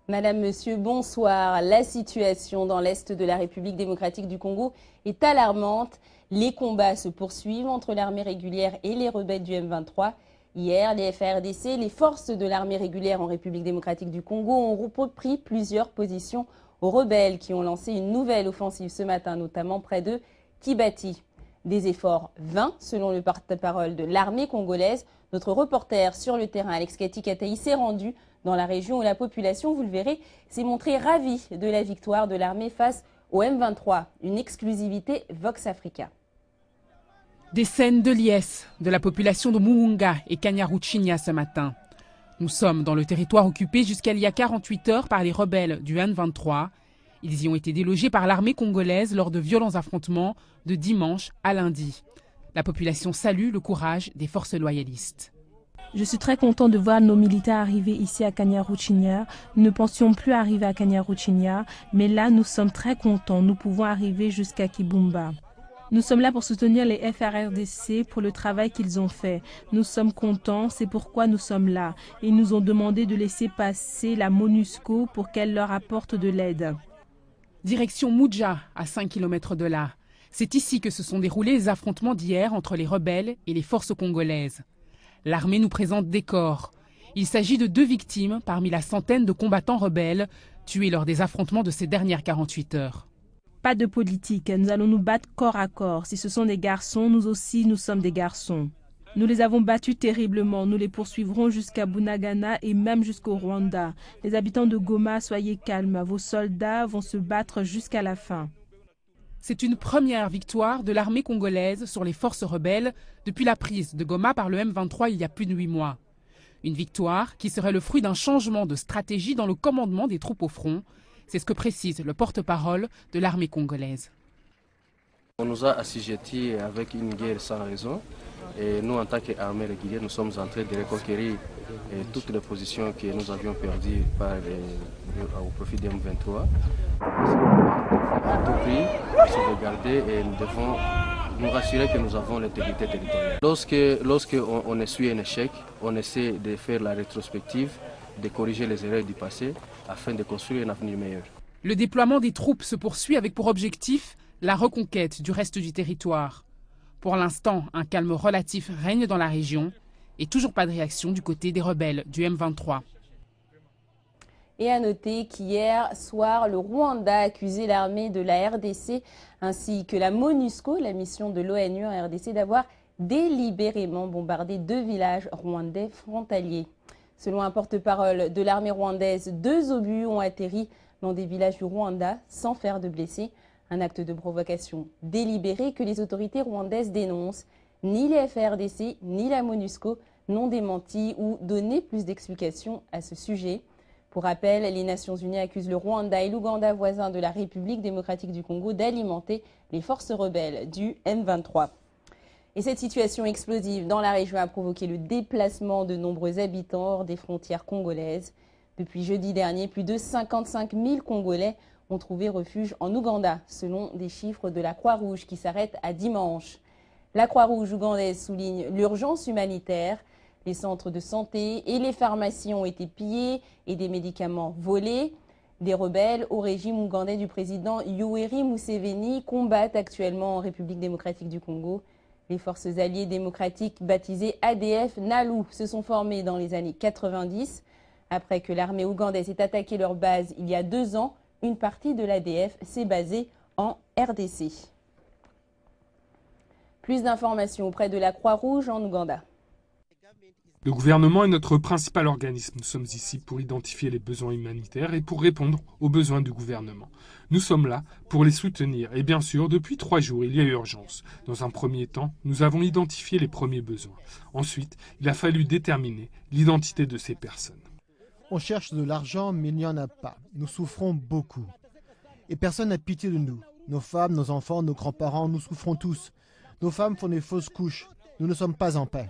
Madame, Monsieur, bonsoir. La situation dans l'Est de la République démocratique du Congo est alarmante. Les combats se poursuivent entre l'armée régulière et les rebelles du M23. Hier, les FARDC, les forces de l'armée régulière en République démocratique du Congo, ont repris plusieurs positions aux rebelles qui ont lancé une nouvelle offensive ce matin, notamment près de Kibati. Des efforts vains, selon le porte-parole de l'armée congolaise. Notre reporter sur le terrain, Alex Kati-Kataï, s'est rendu dans la région où la population, vous le verrez, s'est montrée ravie de la victoire de l'armée face au M23. Une exclusivité Vox Africa. Des scènes de liesse de la population de Muunga et Kanyaruchinya ce matin. Nous sommes dans le territoire occupé jusqu'à il y a 48 heures par les rebelles du M23. Ils y ont été délogés par l'armée congolaise lors de violents affrontements de dimanche à lundi. La population salue le courage des forces loyalistes. Je suis très content de voir nos militaires arriver ici à Kanyaruchinya. Nous ne pensions plus arriver à Kanyaruchinya, mais là nous sommes très contents. Nous pouvons arriver jusqu'à Kibumba. Nous sommes là pour soutenir les FARDC pour le travail qu'ils ont fait. Nous sommes contents, c'est pourquoi nous sommes là. Ils nous ont demandé de laisser passer la MONUSCO pour qu'elle leur apporte de l'aide. Direction Moudja, à 5 km de là. C'est ici que se sont déroulés les affrontements d'hier entre les rebelles et les forces congolaises. L'armée nous présente des corps. Il s'agit de 2 victimes parmi la centaine de combattants rebelles tués lors des affrontements de ces dernières 48 heures. Pas de politique, nous allons nous battre corps à corps. Si ce sont des garçons, nous aussi nous sommes des garçons. Nous les avons battus terriblement, nous les poursuivrons jusqu'à Bunagana et même jusqu'au Rwanda. Les habitants de Goma, soyez calmes, vos soldats vont se battre jusqu'à la fin. C'est une première victoire de l'armée congolaise sur les forces rebelles depuis la prise de Goma par le M23 il y a plus de 8 mois. Une victoire qui serait le fruit d'un changement de stratégie dans le commandement des troupes au front. C'est ce que précise le porte-parole de l'armée congolaise. On nous a assujettis avec une guerre sans raison et nous, en tant qu'armée régulière, nous sommes en train de reconquérir toutes les positions que nous avions perdues au profit des M23. À tout prix, sauvegarder et nous devons nous rassurer que nous avons l'intégrité territoriale. Lorsqu'on essuie un échec, on essaie de faire la rétrospective, de corriger les erreurs du passé afin de construire un avenir meilleur. Le déploiement des troupes se poursuit avec pour objectif la reconquête du reste du territoire. Pour l'instant, un calme relatif règne dans la région et toujours pas de réaction du côté des rebelles du M23. Et à noter qu'hier soir, le Rwanda a accusé l'armée de la RDC ainsi que la MONUSCO, la mission de l'ONU en RDC, d'avoir délibérément bombardé 2 villages rwandais frontaliers. Selon un porte-parole de l'armée rwandaise, 2 obus ont atterri dans des villages du Rwanda sans faire de blessés. Un acte de provocation délibéré que les autorités rwandaises dénoncent. Ni les FARDC ni la MONUSCO n'ont démenti ou donné plus d'explications à ce sujet. Pour rappel, les Nations Unies accusent le Rwanda et l'Ouganda, voisins de la République démocratique du Congo, d'alimenter les forces rebelles du M23. Et cette situation explosive dans la région a provoqué le déplacement de nombreux habitants hors des frontières congolaises. Depuis jeudi dernier, plus de 55 000 Congolais ont trouvé refuge en Ouganda, selon des chiffres de la Croix-Rouge qui s'arrêtent à dimanche. La Croix-Rouge ougandaise souligne l'urgence humanitaire. Les centres de santé et les pharmacies ont été pillés et des médicaments volés. Des rebelles au régime ougandais du président Yoweri Museveni combattent actuellement en République démocratique du Congo. Les forces alliées démocratiques baptisées ADF Nalu se sont formées dans les années 90. Après que l'armée ougandaise ait attaqué leur base il y a 2 ans, une partie de l'ADF s'est basée en RDC. Plus d'informations auprès de la Croix-Rouge en Ouganda. Le gouvernement est notre principal organisme. Nous sommes ici pour identifier les besoins humanitaires et pour répondre aux besoins du gouvernement. Nous sommes là pour les soutenir. Et bien sûr, depuis 3 jours, il y a urgence. Dans un premier temps, nous avons identifié les premiers besoins. Ensuite, il a fallu déterminer l'identité de ces personnes. On cherche de l'argent, mais il n'y en a pas. Nous souffrons beaucoup. Et personne n'a pitié de nous. Nos femmes, nos enfants, nos grands-parents, nous souffrons tous. Nos femmes font des fausses couches. Nous ne sommes pas en paix.